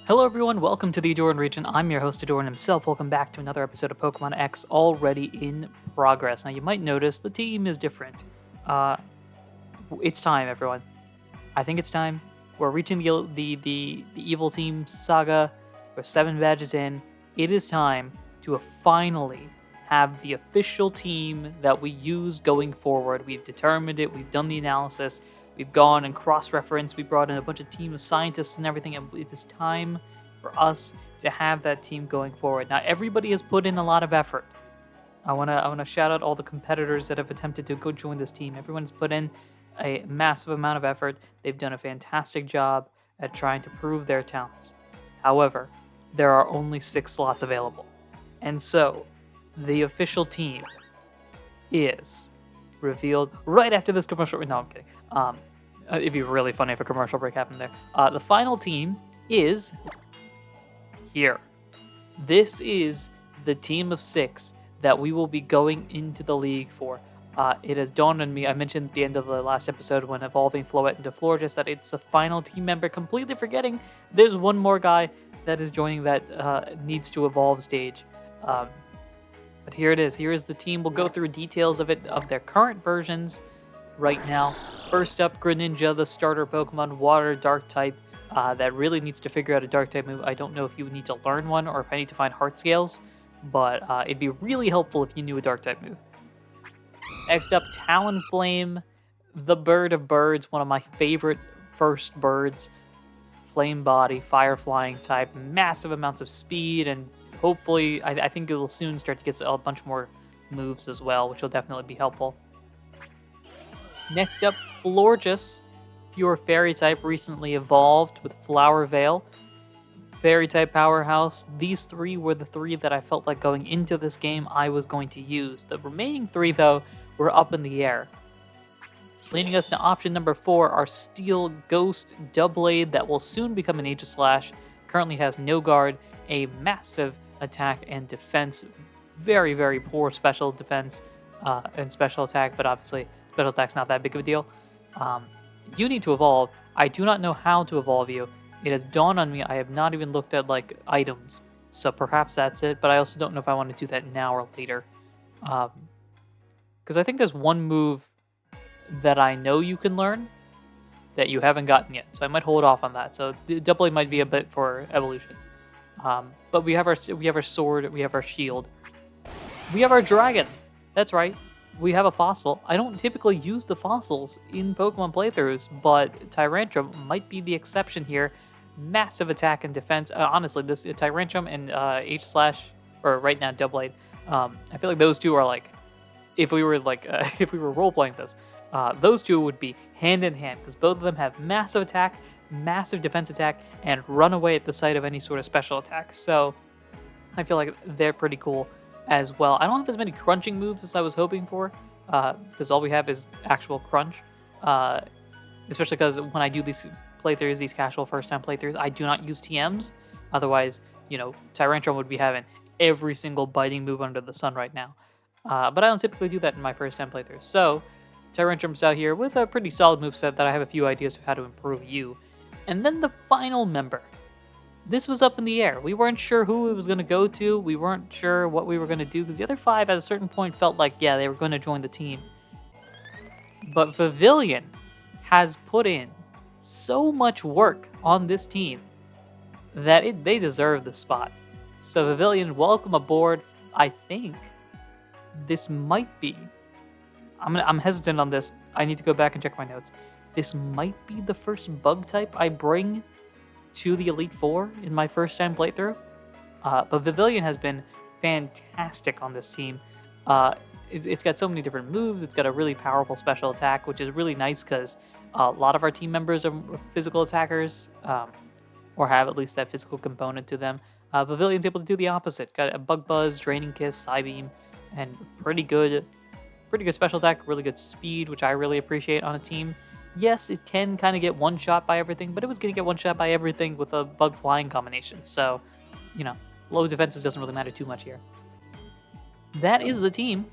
Hello everyone, welcome to the Ahdurin region. I'm your host Ahdurin himself. Welcome back to another episode of Pokemon X already in progress. Now you might notice the team is different. Uh, it's time, everyone. I think it's time. We're reaching the evil team saga. We're 7 badges in. It is time to finally have the official team that we use going forward. We've determined it. We've done the analysis. We've gone and cross-referenced. We brought in a bunch of team of scientists and everything. And it is time for us to have that team going forward. Now, everybody has put in a lot of effort. I wanna shout out all the competitors that have attempted to go join this team. Everyone's put in a massive amount of effort. They've done a fantastic job at trying to prove their talents. However, there are only 6 slots available. And so, the official team is revealed right after this commercial. No, I'm kidding. It'd be really funny if a commercial break happened there. The final team is here. This is the team of 6 that we will be going into the league for. It has dawned on me, I mentioned at the end of the last episode when evolving Floette into Florges, that it's the final team member, completely forgetting there's one more guy that is joining that needs to evolve stage. But here it is. Here is the team. We'll go through details of it, of their current versions right now. First up, Greninja, the starter Pokemon, Water Dark type, that really needs to figure out a Dark type move. I don't know if you need to learn one or if I need to find Heart Scales, but it'd be really helpful if you knew a Dark type move. Next up, Talonflame, the bird of birds, one of my favorite first birds. Flame body, fire flying type, massive amounts of speed, and hopefully, I think it will soon start to get a bunch more moves as well, which will definitely be helpful. Next up, Florges, pure fairy type, recently evolved with Flower Veil. Fairy type powerhouse. These 3 were the 3 that I felt like going into this game I was going to use. The remaining 3, though, were up in the air. Leading us to option number 4, our Steel Ghost Doublade that will soon become an Aegislash. Currently has no guard, a massive attack and defense. Very, very poor special defense and special attack, but obviously special attack's not that big of a deal. You need to evolve. I do not know how to evolve you. It has dawned on me I have not even looked at like items, so perhaps that's it, but I also don't know if I want to do that now or later. Because I think there's one move that I know you can learn that you haven't gotten yet, so I might hold off on that. So Double might be a bit for evolution. But we have our sword, we have our shield, we have our dragon. That's right, we have a fossil. I don't typically use the fossils in Pokemon playthroughs, but Tyrantrum might be the exception here. Massive attack and defense. Honestly, this Tyrantrum and Aegislash, or right now Doublade, I feel like those 2 are like, if we were role playing this, those 2 would be hand in hand because both of them have massive attack, massive defense attack, and run away at the sight of any sort of special attack. So I feel like they're pretty cool as well. I don't have as many crunching moves as I was hoping for, because all we have is actual crunch. Especially because when I do these playthroughs, these casual first-time playthroughs, I do not use TMs. Otherwise, Tyrantrum would be having every single biting move under the sun right now. But I don't typically do that in my first-time playthroughs. So Tyrantrum's out here with a pretty solid moveset that I have a few ideas of how to improve you. And then the final member. This was up in the air. We weren't sure who it was going to go to. We weren't sure what we were going to do because the other 5 at a certain point felt like, yeah, they were going to join the team. But Pavilion has put in so much work on this team that they deserve the spot. So Pavilion, welcome aboard. I think this might be, I'm hesitant on this. I need to go back and check my notes. This might be the first bug type I bring to the Elite Four in my first time playthrough. But Pavilion has been fantastic on this team. It's got so many different moves. It's got a really powerful special attack, which is really nice because a lot of our team members are physical attackers, or have at least that physical component to them. Pavilion's able to do the opposite. Got a Bug Buzz, Draining Kiss, Psybeam, and pretty good special attack, really good speed, which I really appreciate on a team. Yes, it can kind of get one-shot by everything, but it was going to get one-shot by everything with a bug flying combination. So, low defenses doesn't really matter too much here. That is the team.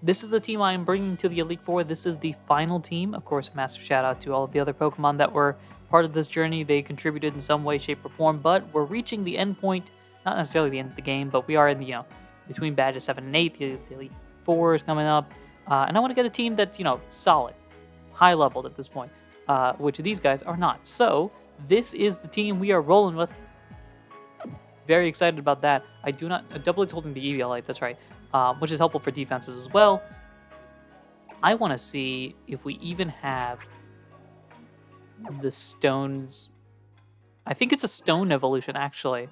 This is the team I am bringing to the Elite Four. This is the final team. Of course, a massive shout out to all of the other Pokemon that were part of this journey. They contributed in some way, shape, or form, but we're reaching the end point. Not necessarily the end of the game, but we are in the, between badges 7 and 8. The Elite 4 is coming up. And I want to get a team that's, solid, high leveled at this point, which these guys are not. So this is the team we are rolling with. Very excited about that. I do not, doubly holding the EVLite, that's right, which is helpful for defenses as well. I want to see if we even have the stones. I think it's a stone evolution, actually.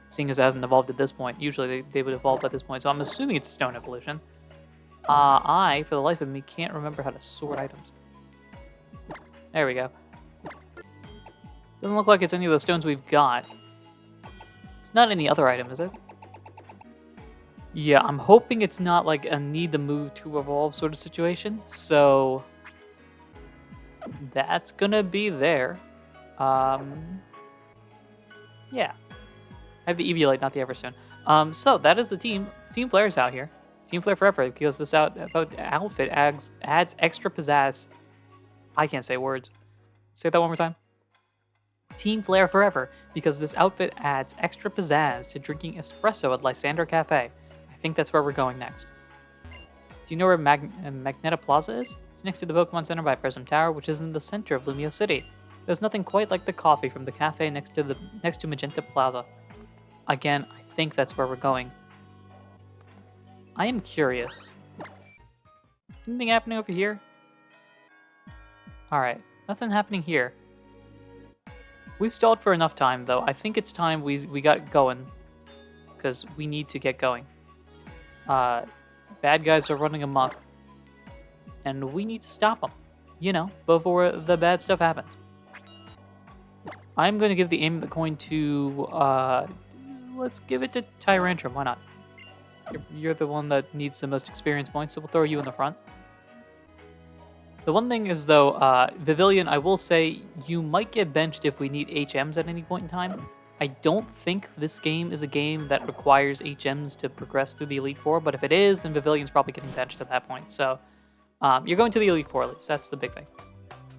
Seeing as it hasn't evolved at this point. Usually they would evolve at this point, so I'm assuming it's a stone evolution. I, for the life of me, can't remember how to sort items. There we go. Doesn't look like it's any of the stones we've got. It's not any other item, is it? Yeah, I'm hoping it's not like a need the move to evolve sort of situation. So that's gonna be there. Yeah. I have the EV Light, not the Everstone. So that is the team. Team Flair's out here. Team Flair forever, because this outfit adds extra pizzazz. I can't say words. Say that one more time. Team Flair forever, because this outfit adds extra pizzazz to drinking espresso at Lysander Cafe. I think that's where we're going next. Do you know where Magneta Plaza is? It's next to the Pokemon Center by Prism Tower, which is in the center of Lumio City. There's nothing quite like the coffee from the cafe next to Magenta Plaza. Again, I think that's where we're going. I am curious. Anything happening over here? Alright, nothing happening here. We've stalled for enough time, though. I think it's time we got going. Because we need to get going. Bad guys are running amok. And we need to stop them. Before the bad stuff happens. I'm going to give the aim of the coin to... let's give it to Tyrantrum. Why not? You're the one that needs the most experience points, so we'll throw you in the front. The one thing is, though, Vivillon, I will say, you might get benched if we need HMs at any point in time. I don't think this game is a game that requires HMs to progress through the Elite Four, but if it is, then Vivillon's probably getting benched at that point. So, you're going to the Elite Four at least. That's the big thing.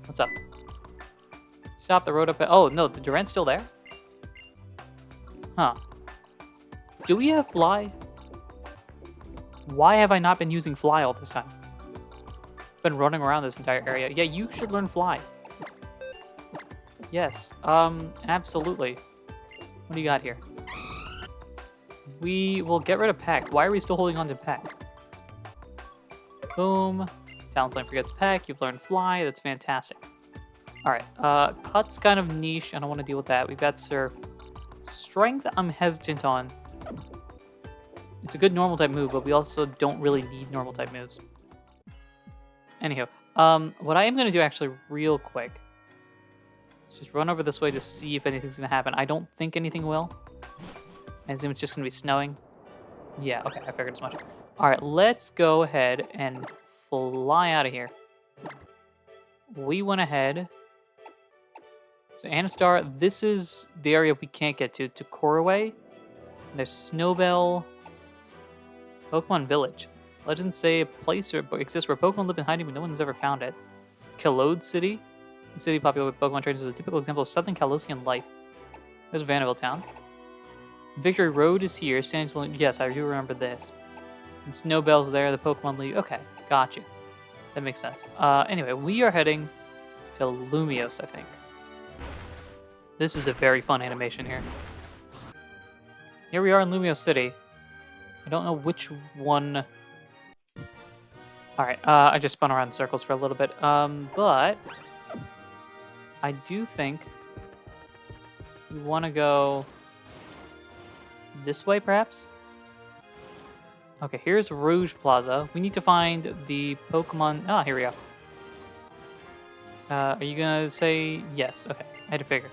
What's up? Stop the road up. Oh, no, the Durant's still there? Huh. Do we have Fly? Why have I not been using Fly all this time? Been running around this entire area. Yeah, you should learn Fly. Yes, absolutely. What do you got here? We will get rid of Peck. Why are we still holding on to Peck? Boom. Talonflame forgets Peck. You've learned Fly. That's fantastic. Alright, Cut's kind of niche. I don't want to deal with that. We've got Surf. Strength, I'm hesitant on. It's a good normal type move, but we also don't really need normal type moves. Anyhow, what I am going to do actually real quick is just run over this way to see if anything's going to happen. I don't think anything will. I assume it's just going to be snowing. Yeah, okay, I figured as much. Alright, let's go ahead and fly out of here. We went ahead. So Anastar, this is the area we can't get to Koraway. There's Snowbell, Pokemon Village. Legends say a place exists where Pokemon live in hiding, but no one has ever found it. Kalos City. The city popular with Pokemon trainers is a typical example of Southern Kalosian life. There's Vanderbilt Town. Victory Road is here. Yes, I do remember this. And Snowbell's there, the Pokemon League. Okay, gotcha. That makes sense. Anyway, we are heading to Lumios, I think. This is a very fun animation here. Here we are in Lumio City. I don't know which one... Alright, I just spun around in circles for a little bit. But... I do think... we want to go... this way, perhaps? Okay, here's Rouge Plaza. We need to find the Pokemon... Ah, here we go. Are you gonna say yes? Okay, I had to figure.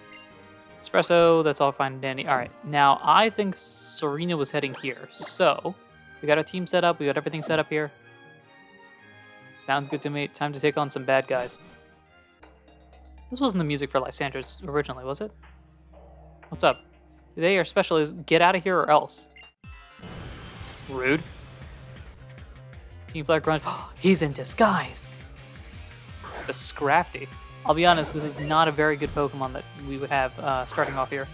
Espresso, that's all fine and dandy. Alright, now I think Serena was heading here. So, we got our team set up, we got everything set up here. Sounds good to me. Time to take on some bad guys. This wasn't the music for Lysander's originally, was it? What's up? Today our special is get out of here or else. Rude. Team Flair grunts. Oh, he's in disguise. The Scrafty. I'll be honest, this is not a very good Pokemon that we would have starting off here.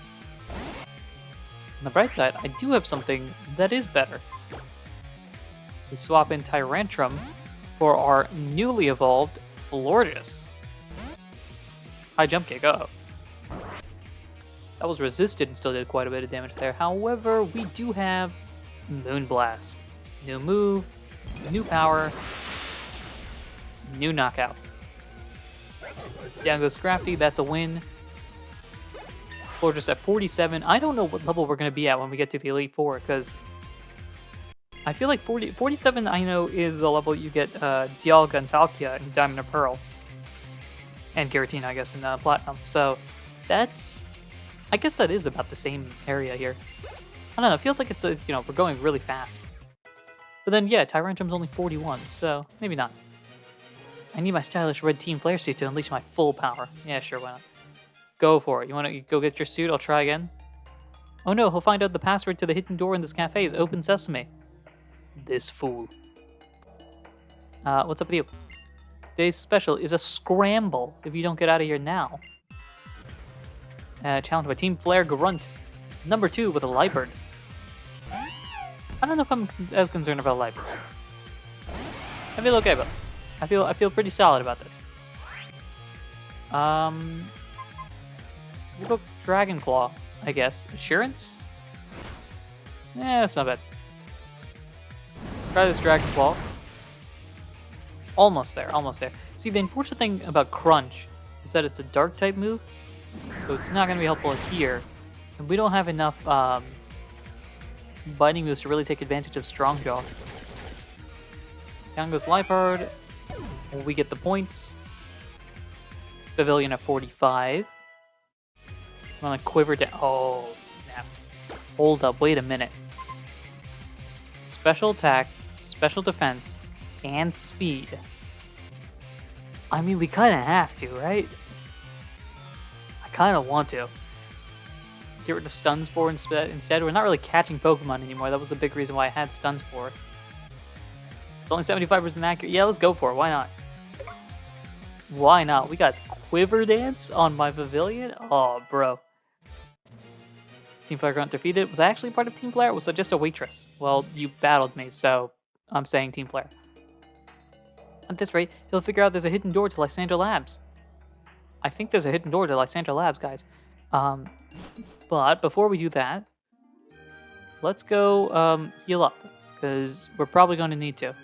On the bright side, I do have something that is better. We swap in Tyrantrum for our newly evolved Florges. High jump kick, uh-oh. That was resisted and still did quite a bit of damage there. However, we do have Moonblast. New move, new power, new knockout. Down goes Scrafty, that's a win. Florges at 47. I don't know what level we're going to be at when we get to the Elite Four, because I feel like 47 I know is the level you get Dialga and Palkia in Diamond and Pearl. And Giratina, I guess, in Platinum. So that's... I guess that is about the same area here. I don't know, it feels like it's, we're going really fast. But then, yeah, Tyrantrum's only 41, so maybe not. I need my stylish red Team Flare suit to unleash my full power. Yeah, sure, why not? Go for it. You want to go get your suit? I'll try again. Oh no, he'll find out the password to the hidden door in this cafe is open sesame. This fool. What's up with you? Today's special is a scramble if you don't get out of here now. Challenged by Team Flare Grunt. Number 2 with a Liepard. I don't know if I'm as concerned about Liepard. I feel okay about this. I feel pretty solid about this. We'll go Dragon Claw, I guess. Assurance? Yeah, that's not bad. Try this Dragon Claw. Almost there, almost there. See, the unfortunate thing about Crunch is that it's a Dark type move, so it's not going to be helpful here. And we don't have enough biting moves to really take advantage of Strong Jaw. Down goes Liepard. We get the points. Pavilion at 45. I'm gonna quiver down. Oh, snap. Hold up, wait a minute. Special attack, special defense, and speed. I mean, we kind of have to, right? I kind of want to. Get rid of Stun Spore instead. We're not really catching Pokemon anymore. That was the big reason why I had Stun Spore. It's only 75% accurate. Yeah, let's go for it. Why not? Why not? We got Quiver Dance on my Pavilion? Oh, bro. Team Flare Grunt defeated. Was I actually part of Team Flare? Or was I just a waitress? Well, you battled me, so I'm saying Team Flare. At this rate, he'll figure out there's a hidden door to Lysandra Labs. I think there's a hidden door to Lysandra Labs, guys. But before we do that, let's go heal up, because we're probably going to need to.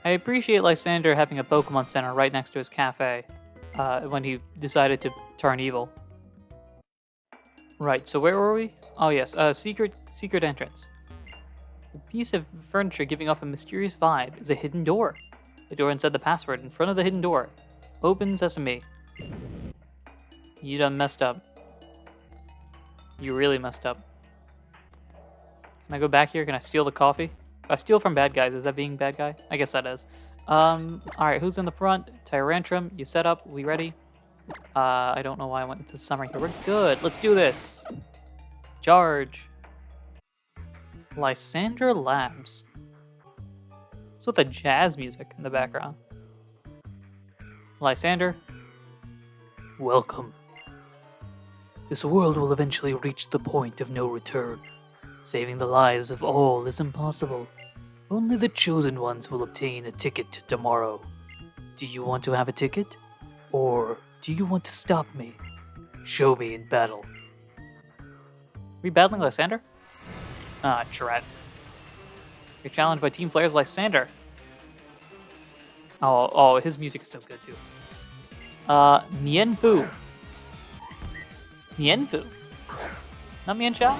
I appreciate Lysander having a Pokemon Center right next to his cafe when he decided to turn evil. Right, so where were we? Oh yes, secret entrance. The piece of furniture giving off a mysterious vibe is a hidden door. The door inside the password in front of the hidden door. Open sesame. You done messed up. You really messed up. Can I go back here? Can I steal the coffee? If I steal from bad guys, is that being bad guy? I guess that is. Alright, who's in the front? Tyrantrum, you set up, we ready? I don't know why I went into summer here. We're good, let's do this. Charge. Lysandra Labs. What's with the jazz music in the background? Lysander. Welcome. This world will eventually reach the point of no return. Saving the lives of all is impossible. Only the chosen ones will obtain a ticket to tomorrow. Do you want to have a ticket? Or do you want to stop me? Show me in battle. Are we battling Lysander? Ah, Drat. You're challenged by Team Flare's Lysander. Oh, his music is so good too. Mienfoo. Mienfoo. Not Mienshao?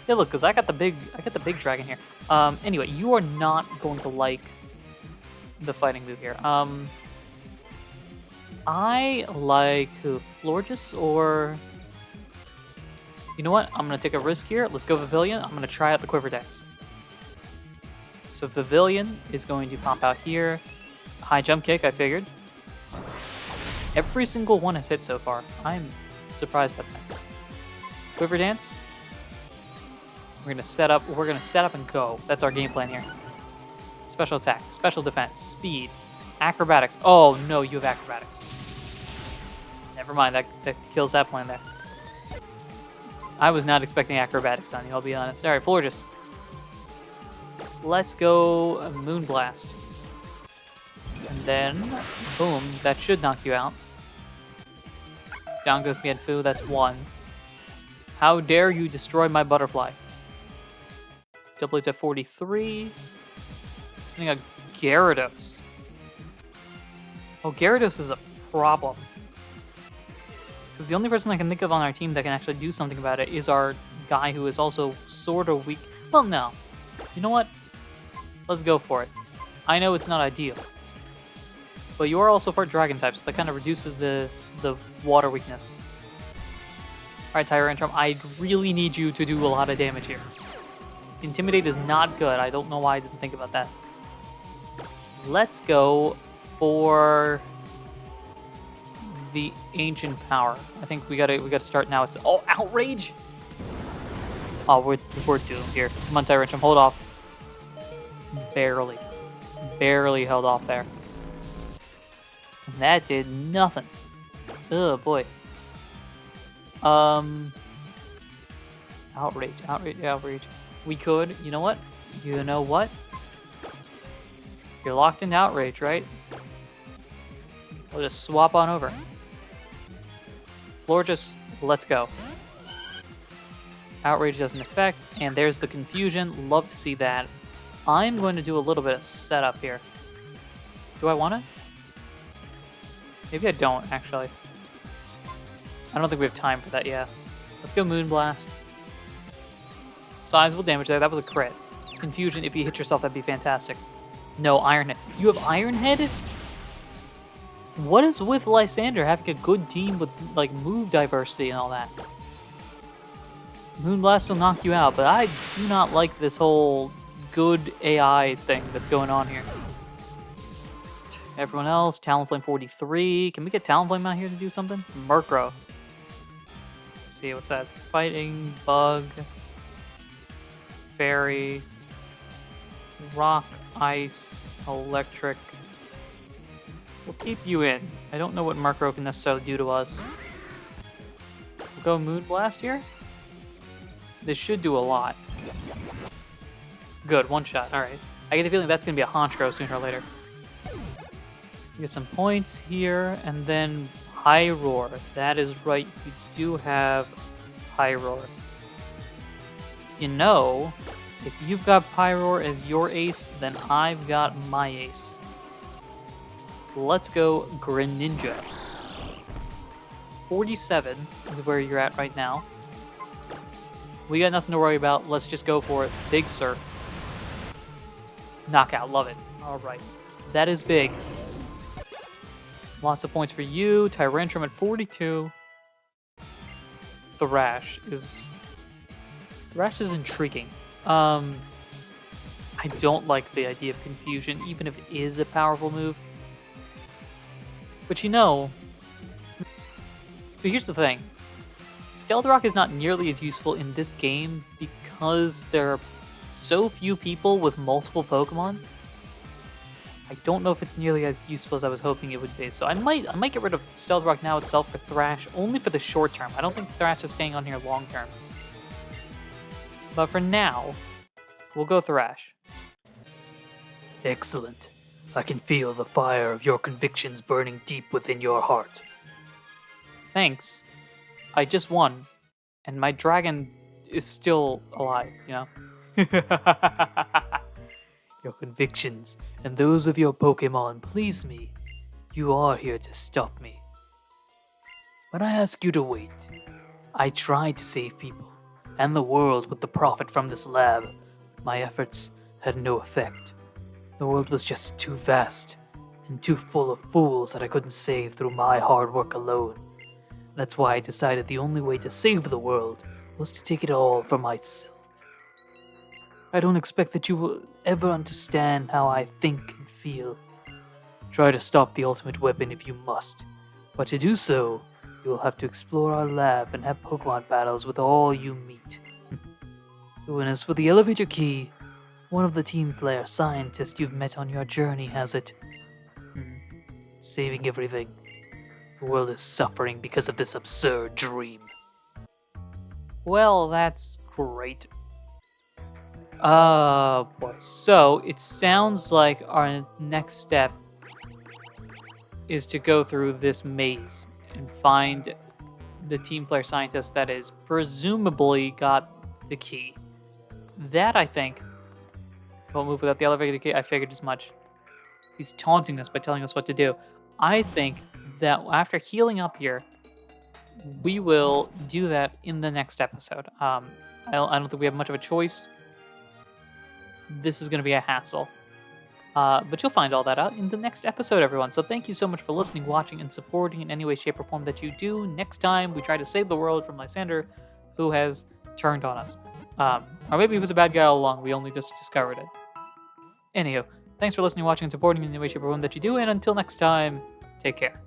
Yeah, look, because I got the big dragon here. Anyway, you are not going to like the fighting move here. I like who? Florges or... You know what? I'm going to take a risk here. Let's go Pavilion. I'm going to try out the Quiver Dance. So Pavilion is going to pop out here. High jump kick, I figured. Every single one has hit so far. I'm surprised by that. Quiver Dance. We're gonna set up and go. That's our game plan here. Special attack, special defense, speed, Acrobatics. Oh, no, you have acrobatics. Never mind, that kills that plan there. I was not expecting acrobatics on you, I'll be honest. Alright, Florges. Let's go Moonblast. And then, boom, that should knock you out. Down goes Mienfu, that's 1. How dare you destroy my butterfly? Double Blades at 43. Sending a Gyarados. Oh, Gyarados is a problem. Because the only person I can think of on our team that can actually do something about it is our guy who is also sort of weak. Well, no. You know what? Let's go for it. I know it's not ideal. But you are also part Dragon type, so that kind of reduces the water weakness. Alright, Tyrantrum, I really need you to do a lot of damage here. Intimidate is not good. I don't know why I didn't think about that. Let's go for the Ancient Power. I think we gotta start now. It's Outrage. Oh, we're doomed here. Come on, Tyrantrum, hold off. Barely held off there. And that did nothing. Oh boy. Outrage. We could. You know what? You're locked into Outrage, right? We'll just swap on over. Florges, let's go. Outrage doesn't affect, and there's the confusion. Love to see that. I'm going to do a little bit of setup here. Do I want to? Maybe I don't, actually. I don't think we have time for that yet. Let's go Moonblast. Sizable damage there. That was a crit. Confusion, if you hit yourself, that'd be fantastic. No, Ironhead. You have Ironhead? What is with Lysander having a good team with, like, move diversity and all that? Moonblast will knock you out, but I do not like this whole good AI thing that's going on here. Everyone else, Talonflame 43. Can we get Talonflame out here to do something? Murkrow. Let's see, what's that? Fighting, Bug, Fairy, Rock, Ice, Electric. We'll keep you in. I don't know what Murkrow can necessarily do to us. We'll go Moonblast here. This should do a lot. Good, one shot. Alright. I get the feeling that's going to be a Honchkrow sooner or later. Get some points here, and then High Roar. That is right, you do have High Roar. You know, if you've got Pyroar as your ace, then I've got my ace. Let's go Greninja. 47 is where you're at right now. We got nothing to worry about. Let's just go for it. Big Surf. Knockout. Love it. Alright. That is big. Lots of points for you. Tyrantrum at 42. Thrash is intriguing. I don't like the idea of Confusion, even if it is a powerful move. But you know... So here's the thing. Stealth Rock is not nearly as useful in this game because there are so few people with multiple Pokemon. I don't know if it's nearly as useful as I was hoping it would be. So I might get rid of Stealth Rock now itself for Thrash, only for the short term. I don't think Thrash is staying on here long term. But for now, we'll go Thrash. Excellent. I can feel the fire of your convictions burning deep within your heart. Thanks. I just won, and my dragon is still alive, you know? Your convictions and those of your Pokemon please me. You are here to stop me. When I ask you to wait, I tried to save people and the world with the profit from this lab. My efforts had no effect. The world was just too vast and too full of fools that I couldn't save through my hard work alone. That's why I decided the only way to save the world was to take it all for myself. I don't expect that you will ever understand how I think and feel. Try to stop the ultimate weapon if you must, but to do so, you will have to explore our lab and have Pokemon battles with all you meet. And as for the elevator key, one of the Team Flare scientists you've met on your journey has it. saving everything. The world is suffering because of this absurd dream. Well, that's great. Boy. So it sounds like our next step is to go through this maze and find the team player scientist that is presumably got the key. That, I think, won't move without the elevator key. I figured as much. He's taunting us by telling us what to do. I think that after healing up here, we will do that in the next episode. I don't think we have much of a choice. This is going to be a hassle. But you'll find all that out in the next episode, everyone. So thank you so much for listening, watching, and supporting in any way, shape, or form that you do. Next time, we try to save the world from Lysander, who has turned on us. Or maybe he was a bad guy all along. We only just discovered it. Anywho, thanks for listening, watching, and supporting in any way, shape, or form that you do. And until next time, take care.